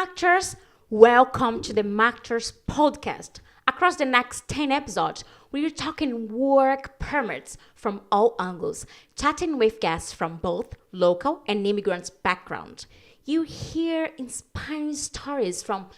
Marketers, welcome to the Marketers podcast. Across the next 10 episodes, we're talking work permits from all angles, chatting with guests from both local and immigrants' background. You hear inspiring stories from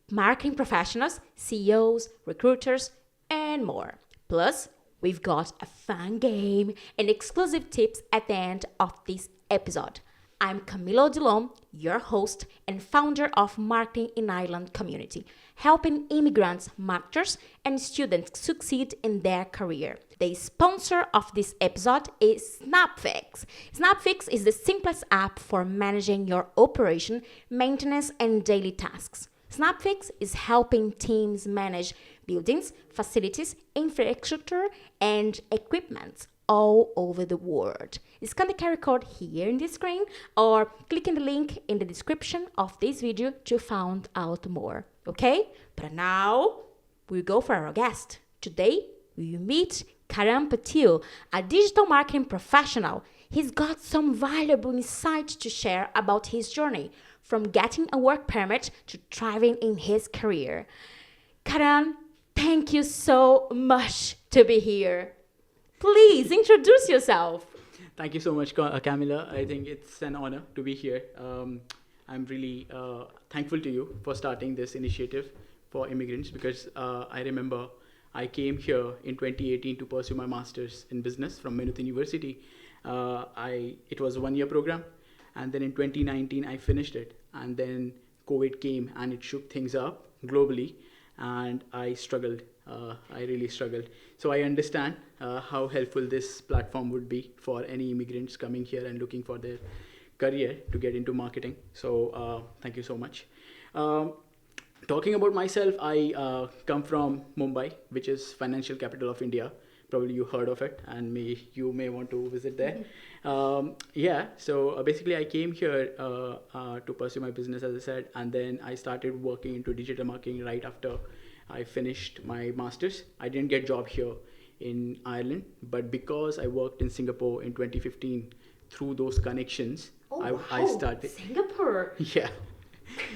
marketing professionals, CEOs, recruiters, and more. Plus, we've got a fun game and exclusive tips at the end of this episode. I'm Camilo Dulom, your host and founder of Marketing in Ireland community, helping immigrants, marketers, and students succeed in their career. The sponsor of this episode is Snapfix. Snapfix is the simplest app for managing your operation, maintenance, and daily tasks. Snapfix is helping teams manage buildings, facilities, infrastructure, and equipment all over the world. Scan the QR code here in the screen or click in the link in the description of this video to find out more. Okay? But now we go for our guest. Today we meet Karan Patil, a digital marketing professional. He's got some valuable insights to share about his journey from getting a work permit to thriving in his career. Karan, thank you so much to be here. Please introduce yourself. Thank you so much, Camila. I think it's an honor to be here. I'm really thankful to you for starting this initiative for immigrants because I remember I came here in 2018 to pursue my master's in business from Maynooth University. It was a one-year program, and then in 2019 I finished it, and then COVID came and it shook things up globally, and I struggled. I really struggled. So I understand how helpful this platform would be for any immigrants coming here and looking for their career to get into marketing. So thank you so much. Talking about myself, I come from Mumbai, which is financial capital of India. Probably you heard of it, and you may want to visit there. So basically I came here to pursue my business, as I said, and then I started working into digital marketing right after I finished my master's. I didn't get a job here in Ireland, but because I worked in Singapore in 2015, through those connections, I started. Singapore. Yeah.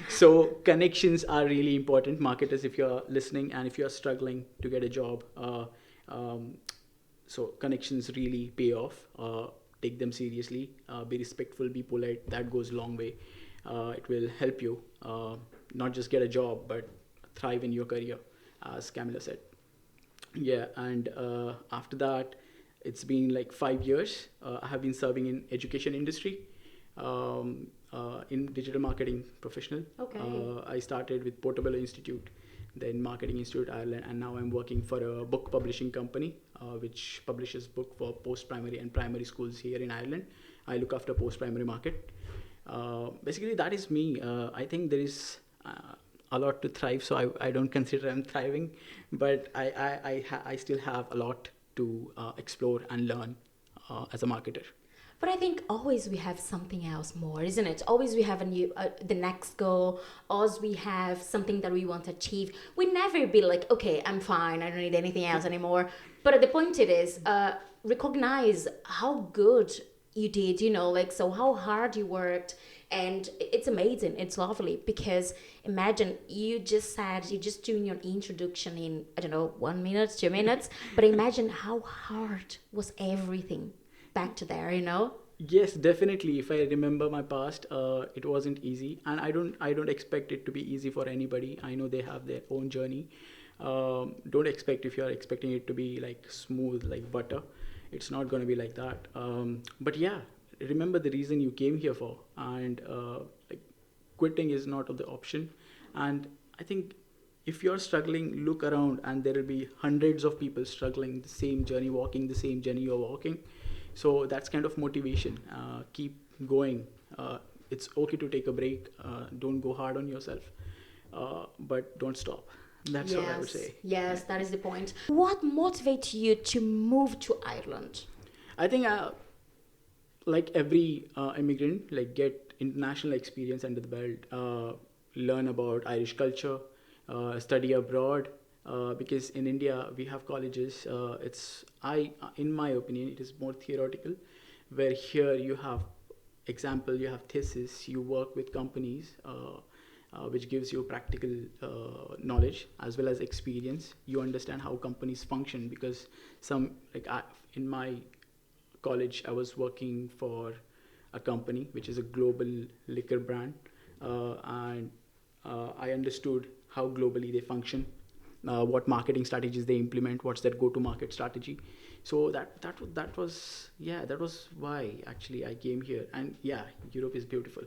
So connections are really important, marketers, if you're listening and if you're struggling to get a job. So connections really pay off. Take them seriously. Be respectful, be polite. That goes a long way. It will help you not just get a job, but thrive in your career, as Camilla said. Yeah, and after that, it's been like 5 years. I have been serving in education industry, in digital marketing professional. Okay. I started with Portobello Institute, then Marketing Institute Ireland, and now I'm working for a book publishing company, which publishes book for post-primary and primary schools here in Ireland. I look after post-primary market. Basically, that is me. I think there is a lot to thrive, so I don't consider I'm thriving, but I still have a lot to explore and learn as a marketer. But I think always we have something else more, isn't it? Always we have the next goal. Always we have something that we want to achieve. We never be like, okay, I'm fine. I don't need anything else anymore. But the point it is, recognize how good you did, so how hard you worked. And it's amazing. It's lovely because imagine you just said you're just doing your introduction in, 1 minute, 2 minutes. But imagine how hard was everything back to there, Yes, definitely. If I remember my past, it wasn't easy, and I don't expect it to be easy for anybody. I know they have their own journey. Don't expect, if you're expecting it to be like smooth like butter, it's not going to be like that. But yeah, remember the reason you came here for, and like quitting is not the option. And I think if you're struggling, look around, and there will be hundreds of people struggling the same journey, walking the same journey you're walking. So that's kind of motivation. Keep going. It's okay to take a break. Don't go hard on yourself, but don't stop. That's what I would say. Yes, that is the point. What motivates you to move to Ireland? I think like every immigrant, like get international experience under the belt, learn about Irish culture, study abroad, because in India we have colleges. In my opinion, it is more theoretical, where here you have example, you have thesis, you work with companies, which gives you practical knowledge as well as experience. You understand how companies function because in my college, I was working for a company which is a global liquor brand, and I understood how globally they function, what marketing strategies they implement, what's their go-to-market strategy. So that was why actually I came here. And yeah, Europe is beautiful.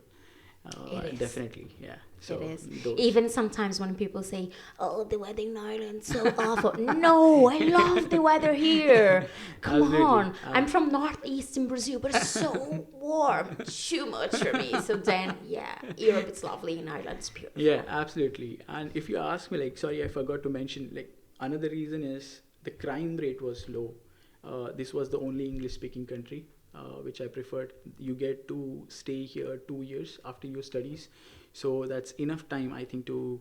It is. Definitely, yeah. It So is. those. Even sometimes when people say, "Oh, the weather in Ireland's so awful," no, I love the weather here. Come Absolutely. on, I'm from northeastern Brazil, but it's so warm, too much for me. So then, yeah, Europe is lovely, and Ireland's beautiful. Yeah, absolutely. And if you ask me, like, sorry, I forgot to mention, like, another reason is the crime rate was low. This was the only English-speaking country which I preferred. You get to stay here 2 years after your studies, so that's enough time, I think, to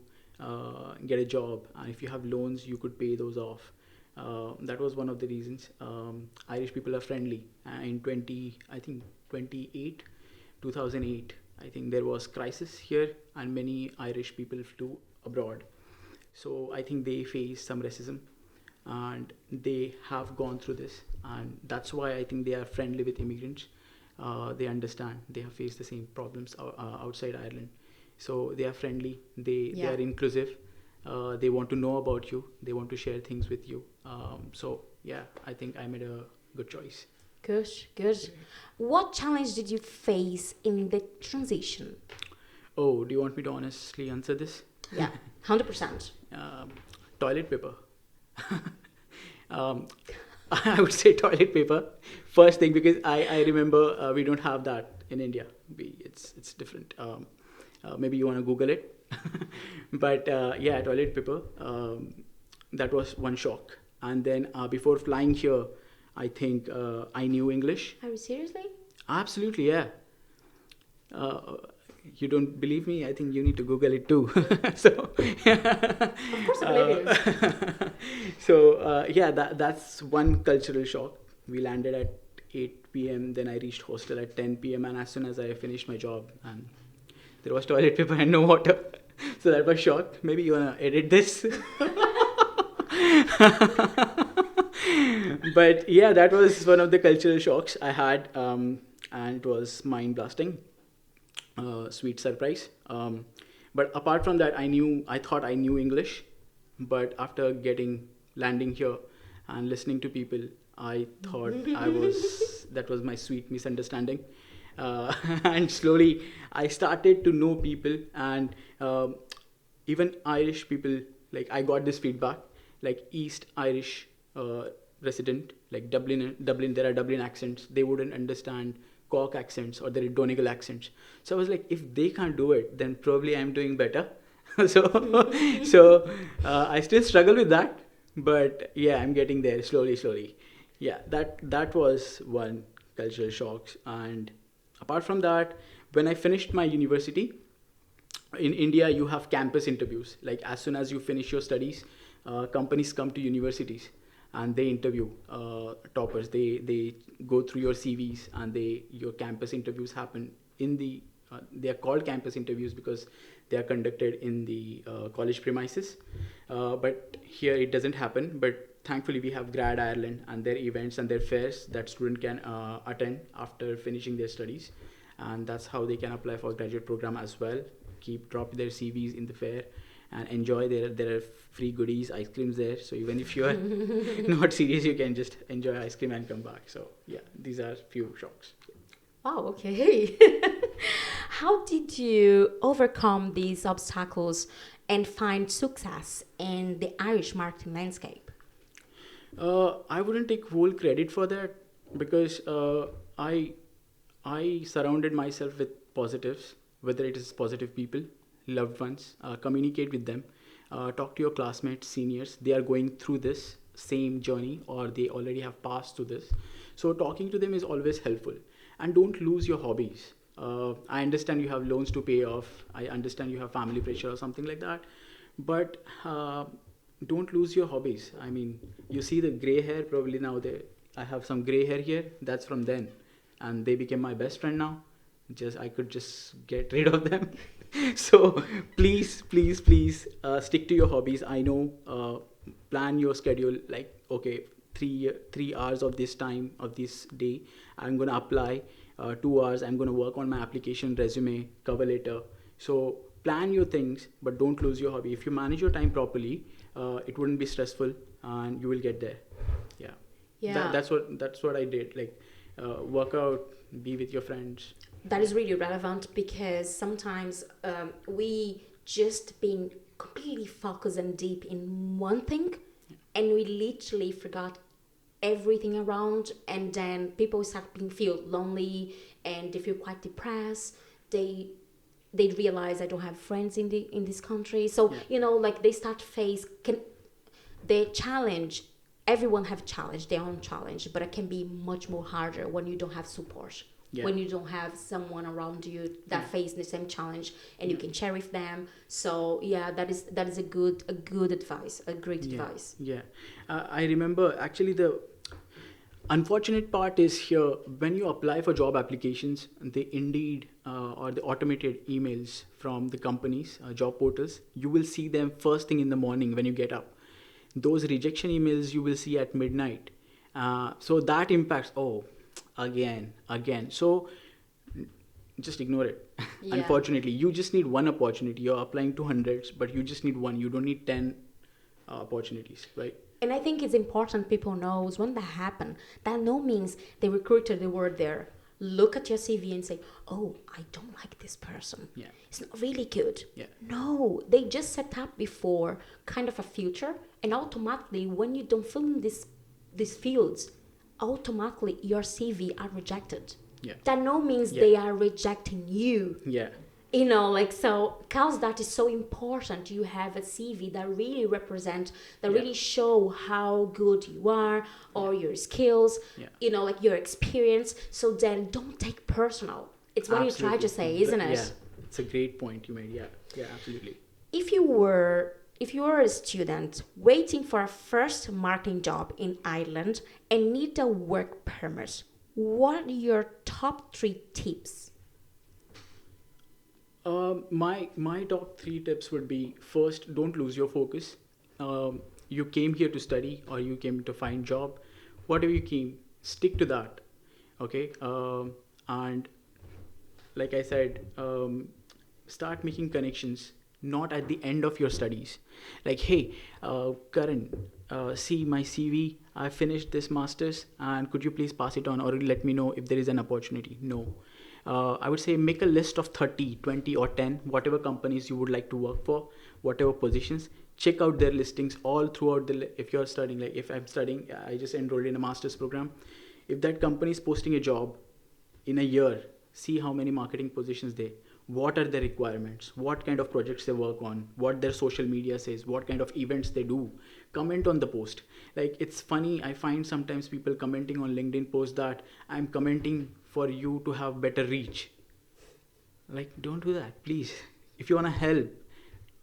get a job. And if you have loans, you could pay those off. That was one of the reasons. Irish people are friendly. In 2008, I think there was crisis here, and many Irish people flew abroad. So I think they face some racism, and they have gone through this, and that's why I think they are friendly with immigrants. They understand they have faced the same problems outside Ireland, so they are friendly. They Yeah. are inclusive. They want to know about you. They want to share things with you. So yeah, I think I made a good choice. Good, good. What challenge did you face in the transition? Oh, do you want me to honestly answer this? Yeah, 100%. um, Toilet paper. um, I would say toilet paper first thing, because I remember we don't have that in India. It's different. Maybe you want to Google it, but yeah, toilet paper. That was one shock. And then before flying here, I think I knew English. Are you seriously? Absolutely, yeah. Uh, you don't believe me? I think you need to Google it too. So, Of course I believe you. so yeah, that's one cultural shock. We landed at 8 p.m. Then I reached hostel at 10 p.m. And as soon as I finished my job, and there was toilet paper and no water, so that was shock. Maybe you wanna edit this. But yeah, that was one of the cultural shocks I had, and it was mind blasting. Sweet surprise. But apart from that, I thought I knew English, but after landing here and listening to people, I thought that was my sweet misunderstanding. And slowly I started to know people, and even Irish people, like I got this feedback, like East Irish resident, like Dublin, there are Dublin accents, they wouldn't understand Cork accents or the Donegal accents. So I was like, if they can't do it, then probably I'm doing better. So I still struggle with that, but yeah, I'm getting there slowly. Yeah, that was one cultural shock. And apart from that, when I finished my university in India, you have campus interviews. Like as soon as you finish your studies, companies come to universities and they interview toppers. They go through your CVs, and your campus interviews happen in the. They are called campus interviews because they are conducted in the college premises. But here it doesn't happen. But thankfully we have Grad Ireland and their events and their fairs that student can attend after finishing their studies, and that's how they can apply for graduate program as well. Drop their CVs in the fair and enjoy. There are free goodies, ice creams there, so even if you are not serious, you can just enjoy ice cream and come back. So yeah, these are few shocks. Wow, okay. How did you overcome these obstacles and find success in the Irish marketing landscape? I wouldn't take full credit for that, because I surrounded myself with positives, whether it is positive people, loved ones. Communicate with them, talk to your classmates, seniors. They are going through this same journey, or they already have passed through this. So talking to them is always helpful. And don't lose your hobbies. I understand you have loans to pay off. I understand you have family pressure or something like that. But don't lose your hobbies. I mean, you see the gray hair probably now. I have some gray hair here. That's from then, and they became my best friend now. just I could just get rid of them. So please stick to your hobbies. I know, plan your schedule, like, okay, 3 hours of this time of this day I'm gonna apply, 2 hours I'm gonna work on my application, resume, cover letter. So plan your things, but don't lose your hobby. If you manage your time properly, it wouldn't be stressful, and you will get there. Yeah. Yeah. That's what I did. Like, work out, be with your friends. That is really relevant because sometimes we just been completely focused and deep in one thing, and we literally forgot everything around, and then people start being feel lonely and they feel quite depressed. They realize I don't have friends in this country, so Yeah. like they start face can the challenge. Everyone have challenge their own challenge, but it can be much more harder when you don't have support, Yeah. when you don't have someone around you that Yeah. face the same challenge and you Yeah. can share with them. So yeah, that is a good advice, a great Yeah. advice. Yeah. I remember, actually, the unfortunate part is here, when you apply for job applications, the Indeed, or the automated emails from the companies, job portals, you will see them first thing in the morning when you get up. Those rejection emails you will see at midnight. So that impacts. Oh, again. So just ignore it. Yeah. Unfortunately, you just need one opportunity. You're applying to hundreds, but you just need one. You don't need 10 opportunities, right? And I think it's important people knows when that happen, that no means the recruiter, the word there, look at your CV and say, oh, I don't like this person. Yeah. It's not really good. Yeah. No, they just set up before kind of a future, and automatically when you don't fill in these fields, automatically your CV are rejected. Yeah. That no means Yeah. they are rejecting you. Yeah. So cause that is so important. You have a CV that really represent, that Yeah. really show how good you are, or your skills, Yeah. like your experience. So then don't take personal. It's what you try to say, isn't it? Yeah. It's a great point you made. Yeah. Yeah, absolutely. If you were a student waiting for a first marketing job in Ireland and need a work permit, what are your top 3 tips? My top 3 tips would be: first, don't lose your focus. You came here to study, or you came to find job. Whatever you came, stick to that. Okay. And like I said, start making connections, not at the end of your studies. Like, hey, Karan, see my CV. I finished this master's, and could you please pass it on, or let me know if there is an opportunity? No. I would say make a list of 30, 20, or 10, whatever companies you would like to work for, whatever positions. Check out their listings all throughout if you're studying, like if I'm studying, I just enrolled in a master's program. If that company is posting a job in a year, see how many marketing positions what are the requirements, what kind of projects they work on, what their social media says, what kind of events they do. Comment on the post. Like, it's funny, I find sometimes people commenting on LinkedIn posts that I'm commenting for you to have better reach. Like, don't do that, please. If you want to help,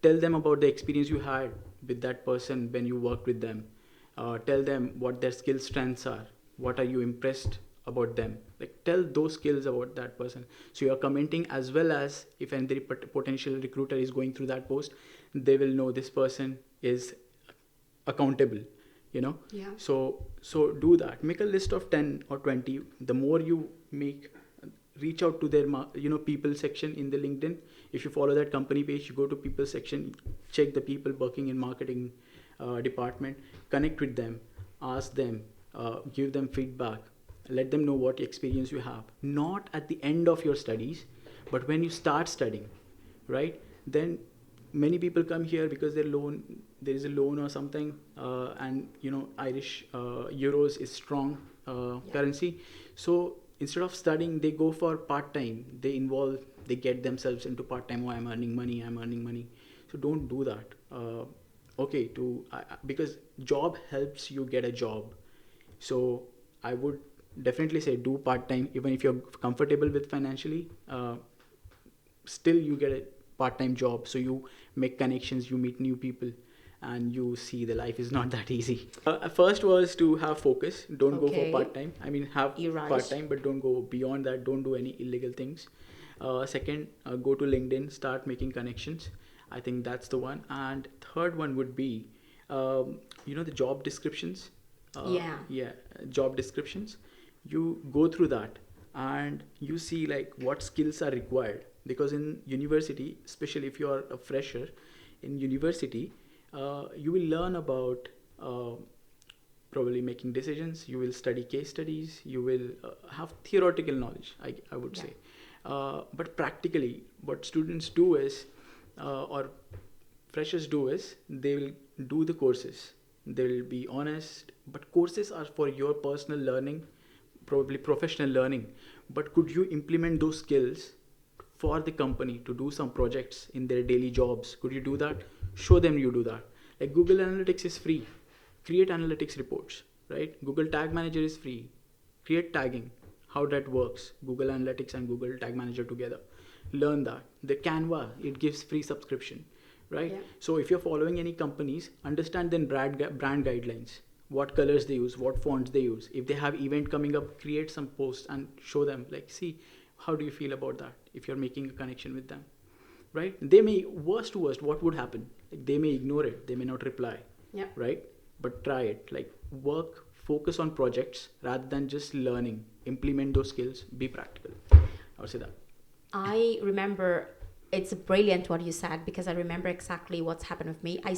tell them about the experience you had with that person when you worked with them. Tell them what their skill strengths are, what are you impressed about them. Like, tell those skills about that person. So you're commenting, as well as if any potential recruiter is going through that post, they will know this person is accountable. Yeah. So do that. Make a list of 10 or 20. The more you make, reach out to their people section in the LinkedIn. If you follow that company page, you go to people section, check the people working in marketing department, connect with them, ask them, give them feedback, let them know what experience you have. Not at the end of your studies, but when you start studying, right? Then many people come here because there is a loan or something, and Irish euros is strong currency. So instead of studying, they go for part-time. They get themselves into part-time. Oh, I'm earning money. So don't do that. Okay, because job helps you get a job. So I would definitely say do part-time, even if you're comfortable with financially. Still, you get a part-time job, so you make connections, you meet new people, and you see the life is not that easy. First was to have focus. Don't go for Okay. part time. I mean, have You're right. part time, but don't go beyond that. Don't do any illegal things. Second, go to LinkedIn, start making connections. I think that's the one. And third one would be, the job descriptions. Yeah. Yeah, job descriptions. You go through that and you see like what skills are required, because in university, especially if you are a fresher in university, you will learn about probably making decisions. You will study case studies. You will have theoretical knowledge, I would Yeah. say. But practically, what students do is, or freshers do is, they will do the courses. They will be honest, but courses are for your personal learning, probably professional learning. But could you implement those skills for the company to do some projects in their daily jobs? Could you do that? Show them you do that. Like Google Analytics is free. Create analytics reports, right? Google Tag Manager is free. Create tagging. How that works. Google Analytics and Google Tag Manager together. Learn that. The Canva, it gives free subscription, right? Yeah. So if you're following any companies, understand then brand guidelines. What colors they use, what fonts they use. If they have event coming up, create some posts and show them, like, see, how do you feel about that? If you're making a connection with them, right? They may, worst to worst, what would happen? Like, they may ignore it, they may not reply, Yeah. right? But try it. Like, work, focus on projects rather than just learning. Implement those skills. Be practical. I would say that. I remember it's brilliant what you said, because I remember exactly what's happened with me. I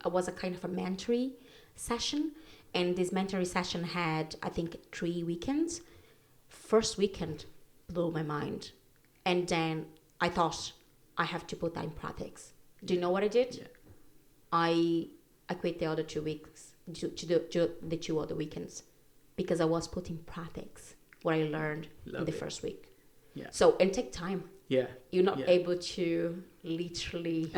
was a kind of a mentoring session, and this mentoring session had, I think, 3 weekends. First weekend blew my mind, and then I thought I have to put that in practice. Do you know what I did? Yeah. I quit the other 2 weeks to the 2 other weekends, because I was putting practice what I learned in Love the it. first week. Yeah. So, and take time. Yeah. You're not Yeah. able to literally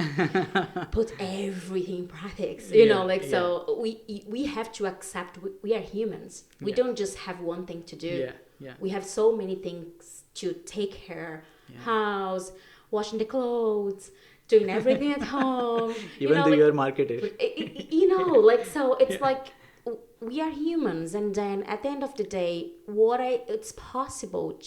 put everything in practice. So we have to accept we are humans. We Yeah. don't just have one thing to do. Yeah. Yeah. We have so many things to take care, Yeah. house, washing the clothes, doing everything at home. Even though you're a marketer. So it's like we are humans, and then at the end of the day, it's possible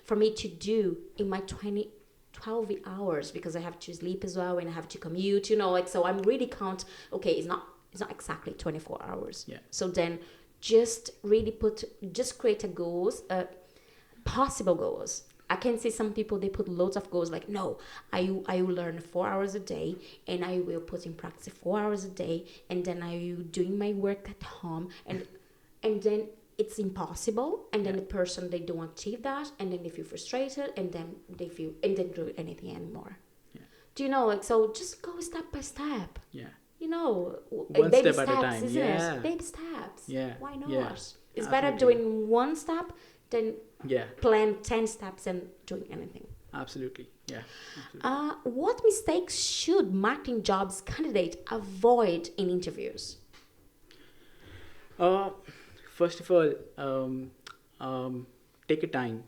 for me to do in my 12 hours, because I have to sleep as well and I have to commute, so I'm really count, okay, it's not exactly 24 hours. Yeah. So then just create a goals, possible goals. I can see some people, they put loads of goals, like, no, I will learn 4 hours a day, and I will put in practice 4 hours a day, and then I will doing my work at home, and then it's impossible, and then Yeah. the person, they don't achieve that, and then they feel frustrated, and then they don't do anything anymore. Yeah. Do you know, so just go step by step. Yeah. One Baby step at a time. isn't Yeah. it? Baby steps. Yeah. Why not? Yeah. It's better Absolutely. doing one step than Yeah. plan 10 steps and doing anything. Absolutely. Yeah. Absolutely. What mistakes should marketing jobs candidate avoid in interviews? First of all, take a time.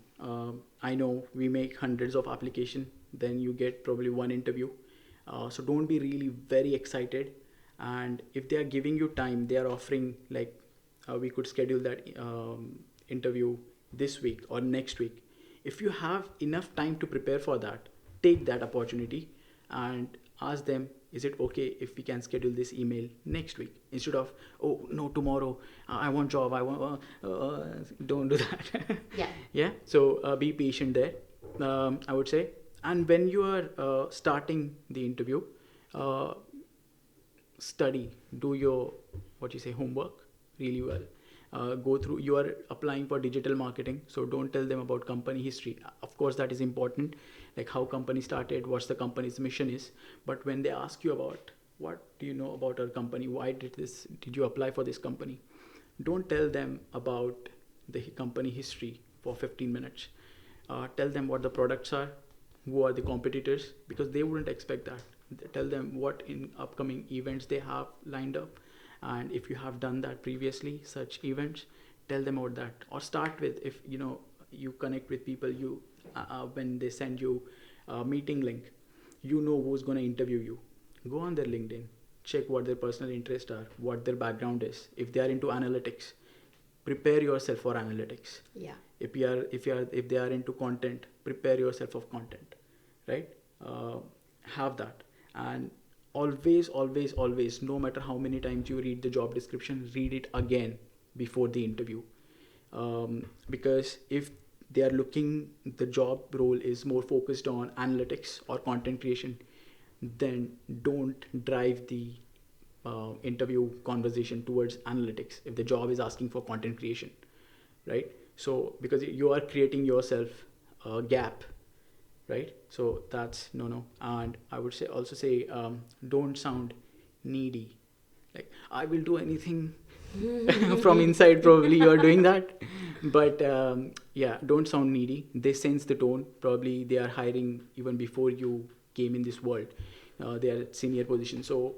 I know we make hundreds of application, then you get probably one interview. So don't be really very excited. And if they are giving you time, they are offering, like, we could schedule that interview this week or next week. If you have enough time to prepare for that, take that opportunity and ask them, is it okay if we can schedule this email next week, instead of, oh no, tomorrow, I want job, I want, don't do that. Yeah. Yeah. So be patient there, I would say. And when you are starting the interview, study, do your, homework really well. Go through, you are applying for digital marketing, so don't tell them about company history. Of course, that is important, like how company started, what's the company's mission is. But when they ask you about, what do you know about our company, why did you apply for this company, don't tell them about the company history for 15 minutes. Tell them what the products are, who are the competitors, because they wouldn't expect that. Tell them what in upcoming events they have lined up, and if you have done that previously, such events, tell them about that. Or start with, if you connect with people, you when they send you a meeting link, who's going to interview you, go on their LinkedIn, check what their personal interests are, what their background is. If they are into analytics, prepare yourself for analytics. Yeah. If they are into content, prepare yourself of content, right? Have that. And always, no matter how many times you read the job description, read it again before the interview. Because if they are looking, the job role is more focused on analytics or content creation, then don't drive the interview conversation towards analytics if the job is asking for content creation, right? So because you are creating yourself a gap, right? So that's no. And I would say don't sound needy, like I will do anything. From inside probably you're doing that, but yeah, don't sound needy. They sense the tone. Probably they are hiring even before you came in this world. They are at senior position, so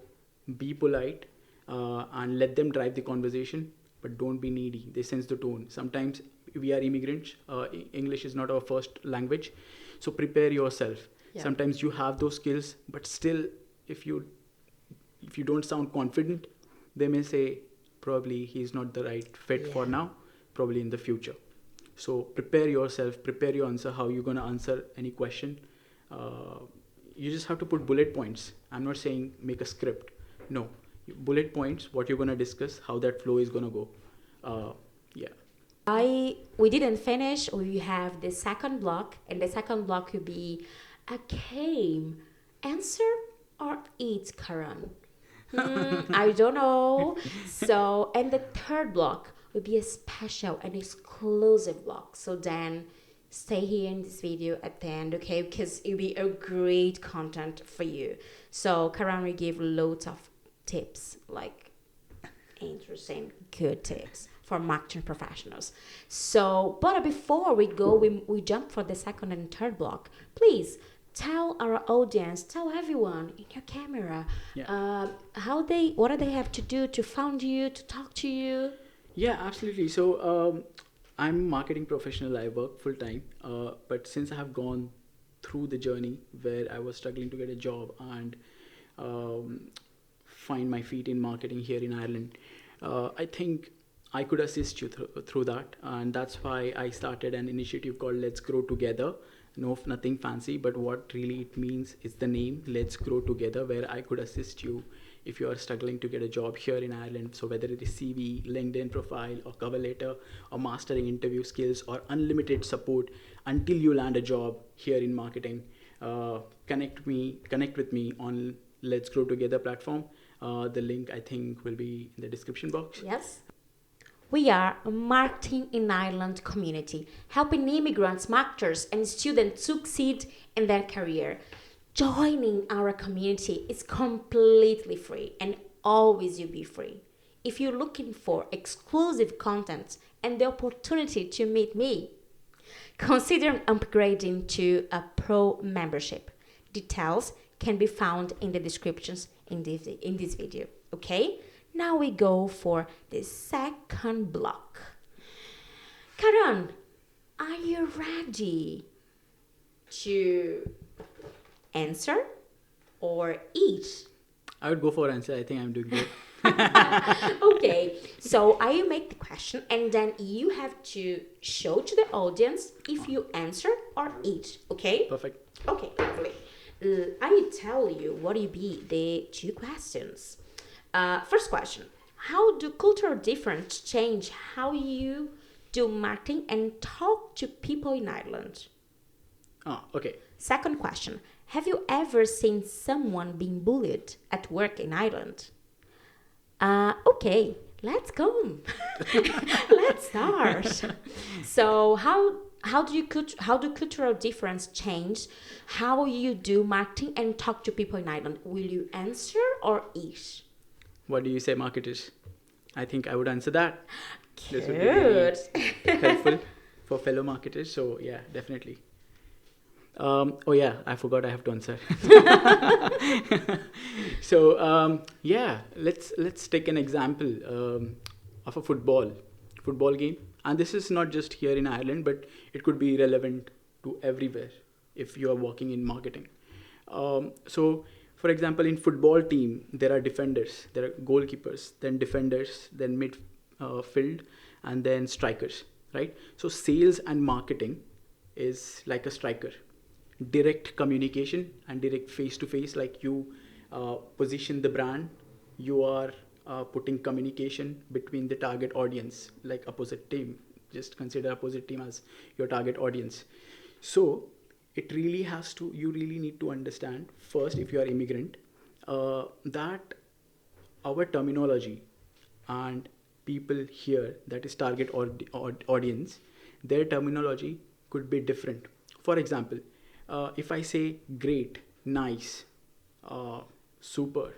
be polite and let them drive the conversation, but don't be needy. They sense the tone. Sometimes we are immigrants. English is not our first language, so prepare yourself. Yeah. Sometimes you have those skills, but still, if you don't sound confident, they may say probably he's not the right fit for now, probably in the future. So prepare yourself, prepare your answer, how you're going to answer any question. You just have to put bullet points. I'm not saying make a script. No, bullet points, what you're going to discuss, how that flow is going to go. Yeah. We didn't finish. We have the second block, and the second block will be a game. Answer or eat, Karan? I don't know. So, and the third block will be a special and exclusive block. So then stay here in this video at the end, okay? Because it'll be a great content for you. So Karan will give loads of tips, like interesting, good tips for marketing professionals. So, but before we go, we jump for the second and third block. Please tell our audience, tell everyone in your camera, what do they have to do to find you, to talk to you? Yeah, absolutely. So I'm a marketing professional. I work full time, but since I have gone through the journey where I was struggling to get a job and find my feet in marketing here in Ireland, I think I could assist you through that, and that's why I started an initiative called Let's Grow Together. No, nothing fancy, but what really it means is the name Let's Grow Together, where I could assist you if you are struggling to get a job here in Ireland. So whether it is CV, LinkedIn profile, or cover letter, or mastering interview skills, or unlimited support until you land a job here in marketing, connect with me on Let's Grow Together platform. The link I think will be in the description box. Yes. We are a Marketing in Ireland community, helping immigrants, marketers, and students succeed in their career. Joining our community is completely free and always will be free. If you're looking for exclusive content and the opportunity to meet me, consider upgrading to a pro membership. Details can be found in the descriptions in this video. Okay? Now we go for the second block. Karan, are you ready to answer or eat? I would go for answer. I think I'm doing good. Okay, so I will make the question and then you have to show to the audience if you answer or eat. Okay? Perfect. Okay, lovely. I will tell you what will be the two questions. First question, how do cultural differences change how you do marketing and talk to people in Ireland? Okay. Second question, have you ever seen someone being bullied at work in Ireland? Okay, let's go. Let's start. So how do cultural difference change how you do marketing and talk to people in Ireland? Will you answer or eat? What do you say, marketers? I think I would answer that. Good. This would be really helpful for fellow marketers. So yeah, definitely. Oh yeah, I forgot I have to answer. So yeah, let's take an example of a football game, and this is not just here in Ireland, but it could be relevant to everywhere if you are working in marketing. So For example, in football team, there are defenders, there are goalkeepers, then defenders, then field, and then strikers, right? So sales and marketing is like a striker, direct communication and direct face to face. Like you position the brand, you are putting communication between the target audience, like opposite team. Just consider opposite team as your target audience. So it really has to, you really need to understand first, if you are immigrant, that our terminology and people here, that is target audience, their terminology could be different. For example, if I say great, nice, uh, super,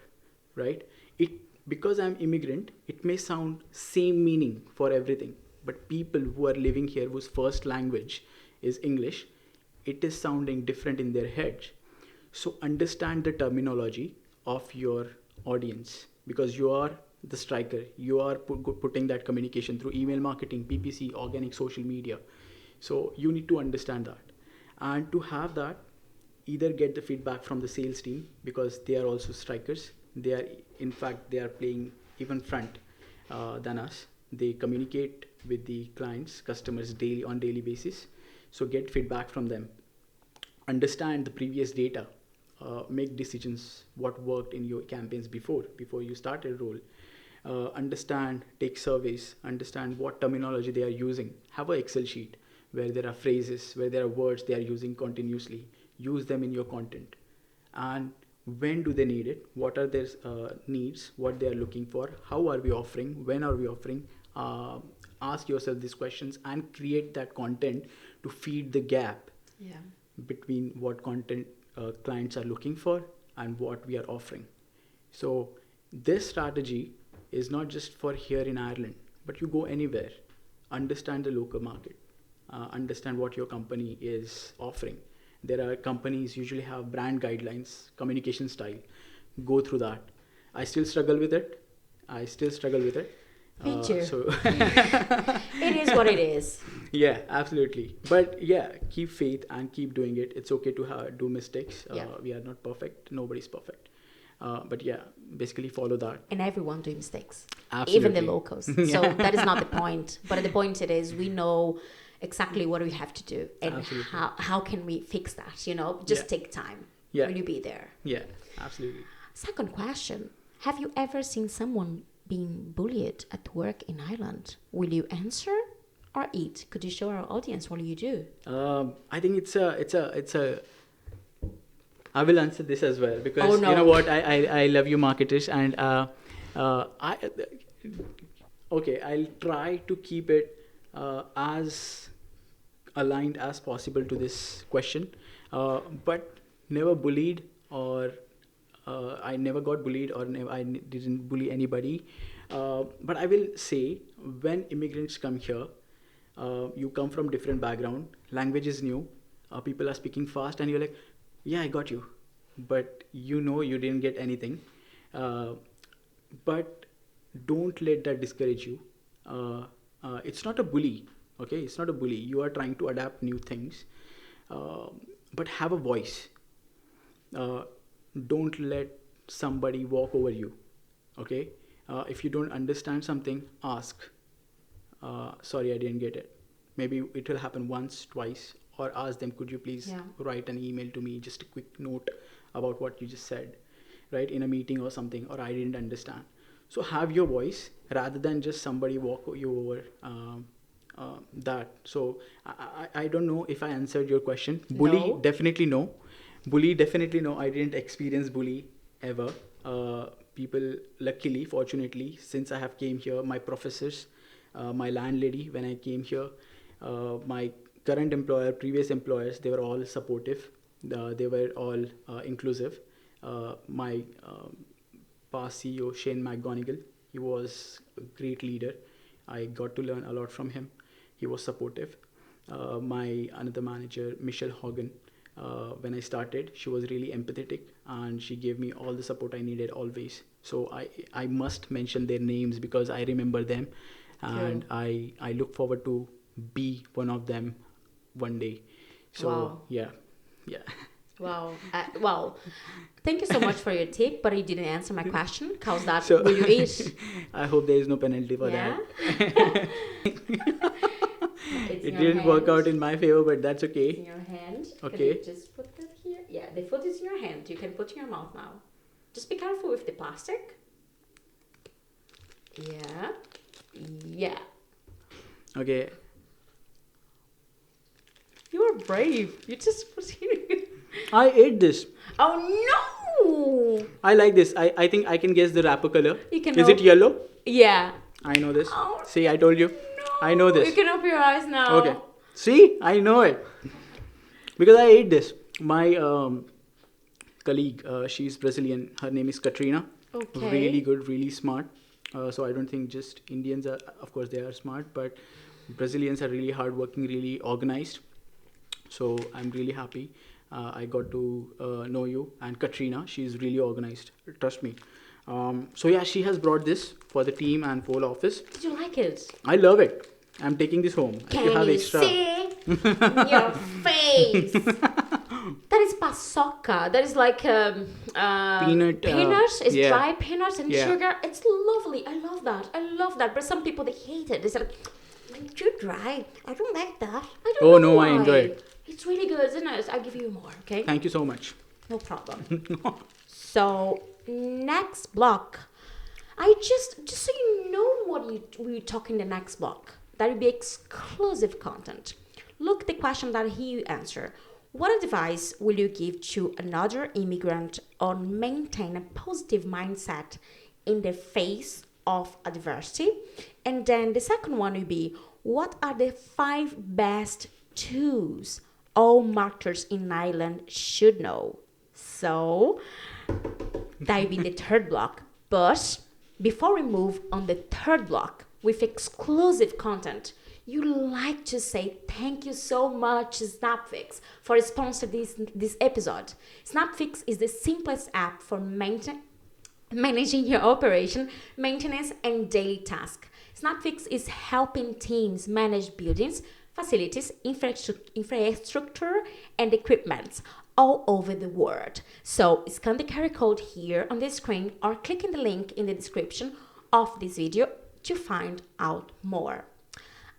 right? It, because I'm immigrant, it may sound same meaning for everything, but people who are living here whose first language is English, it is sounding different in their heads. So understand the terminology of your audience, because you are the striker. You are putting that communication through email marketing, PPC, organic social media. So you need to understand that. And to have that, either get the feedback from the sales team, because they are also strikers. They are, in fact, they are playing even front than us. They communicate with the clients, customers daily, on daily basis. So get feedback from them, understand the previous data, make decisions what worked in your campaigns before you start a role. Understand, take surveys, understand what terminology they are using. Have an Excel sheet where there are phrases, where there are words they are using continuously. Use them in your content. And when do they need it? What are their needs? What they are looking for? How are we offering? When are we offering? Ask yourself these questions and create that content to feed the gap, Yeah. between what content clients are looking for and what we are offering. So this strategy is not just for here in Ireland, but you go anywhere. Understand the local market. Understand what your company is offering. There are companies usually have brand guidelines, communication style. Go through that. I still struggle with it. I still struggle with it. Me too. So It is what it is. yeah, absolutely. But yeah, keep faith and keep doing it. It's okay to do mistakes. Yeah. We are not perfect. Nobody's perfect. But yeah, basically follow that. And everyone doing mistakes, even the Absolutely. locals. So that is not the point. But the point it is, we know exactly what we have to do and Absolutely. how can we fix that. You know, just Yeah. take time. Yeah. Will you be there? Yeah, absolutely. Second question: have you ever seen someone being bullied at work in Ireland? Will you answer or eat? Could you show our audience what you do? I think it's a. I will answer this as well, because Oh, no. you know what, I love you marketers, and I okay, I'll try to keep it as aligned as possible to this question, but never bullied, or I never got bullied, or I didn't bully anybody. But I will say, when immigrants come here, you come from different background, language is new, people are speaking fast, and you're like, yeah, I got you, but you know you didn't get anything. Uh, but don't let that discourage you. It's not a bully, okay? It's not a bully. You are trying to adapt new things, uh, but have a voice. uh, don't let somebody walk over you, okay? If you don't understand something, ask, sorry, I didn't get it. Maybe it will happen once, twice, or ask them, could you please Yeah. write an email to me, just a quick note about what you just said, right, in a meeting or something, or I didn't understand. So have your voice rather than just somebody walk you over. That. So I don't know if I answered your question. Bully, No. definitely no. Bully, definitely no. I didn't experience bully ever. People, luckily, fortunately, since I have came here, my professors, my landlady when I came here, my current employer, previous employers, they were all supportive. They were all inclusive. My past CEO, Shane McGonigal, he was a great leader. I got to learn a lot from him. He was supportive. My another manager, Michelle Hogan, when I started, she was really empathetic, and she gave me all the support I needed always. So I must mention their names because I remember them, and I look forward to be one of them one day. So Wow. yeah, yeah. Wow. Well, thank you so much for your tip, but you didn't answer my question. How's that? So Will you eat? I hope there is no penalty for Yeah. that. It's It in your didn't work hand. out in my favor, but that's It's okay. in your hand. Okay. Can you just put that here? Yeah, the food is in your hand. You can put in your mouth now. Just be careful with the plastic. Yeah. Yeah. Okay. You are brave. You just put it. I ate this. Oh no! I like this. I think I can guess the wrapper color. You can Is it open- yellow? Yeah. I know this. Oh, See, I told you. no. I know this. You can open your eyes now. Okay. See, I know it. Because I ate this. My colleague, she's Brazilian. Her name is Katrina. Okay. Really good, really smart. So I don't think just Indians are, of course, they are smart, but Brazilians are really hardworking, really organized. So I'm really happy. I got to know you and Katrina. She's really organized. Trust me. So yeah, she has brought this for the team and for office. Did you like it? I love it. I'm taking this home. If Can you have you extra. see your face? That is paçoca. That is like Peanut, peanuts. It's yeah. dry peanuts and Yeah. sugar. It's lovely. I love that. I love that. But some people they hate it. They say, "It's too dry. I don't like that." I don't Oh, know no, I why. enjoy it. It's really good, isn't it? I'll give you more. Okay. Thank you so much. No problem. So next block, I just so you know what we talk in the next block. That will be exclusive content. Look the question that he answered. What advice will you give to another immigrant on maintain a positive mindset in the face of adversity? And then the second one will be, what are the 5 best tools all marketers in Ireland should know? So that will be the third block. But before we move on the third block with exclusive content, you like to say thank you so much Snapfix for sponsoring this episode. Snapfix is the simplest app for managing your operation, maintenance, and daily tasks. Snapfix is helping teams manage buildings, facilities, infrastructure, and equipment all over the world. So scan the QR code here on the screen or click in the link in the description of this video to find out more.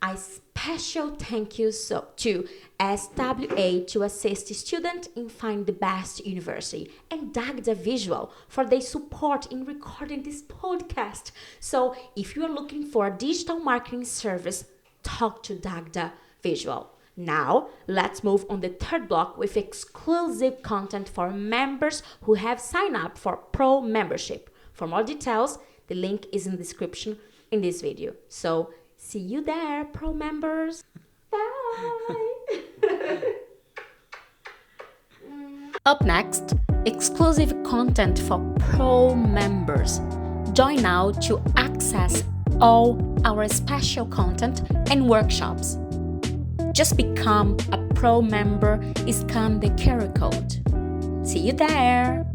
A special thank you to SWA to assist students in finding the best university, and Dagda Visual for their support in recording this podcast. So if you are looking for a digital marketing service, talk to Dagda Visual. Now, let's move on the third block with exclusive content for members who have signed up for Pro membership. For more details, the link is in the description in this video. So, see you there, Pro members. Bye. Up next, exclusive content for Pro members. Join now to access all our special content and workshops. Just become a Pro member, scan the QR code. See you there!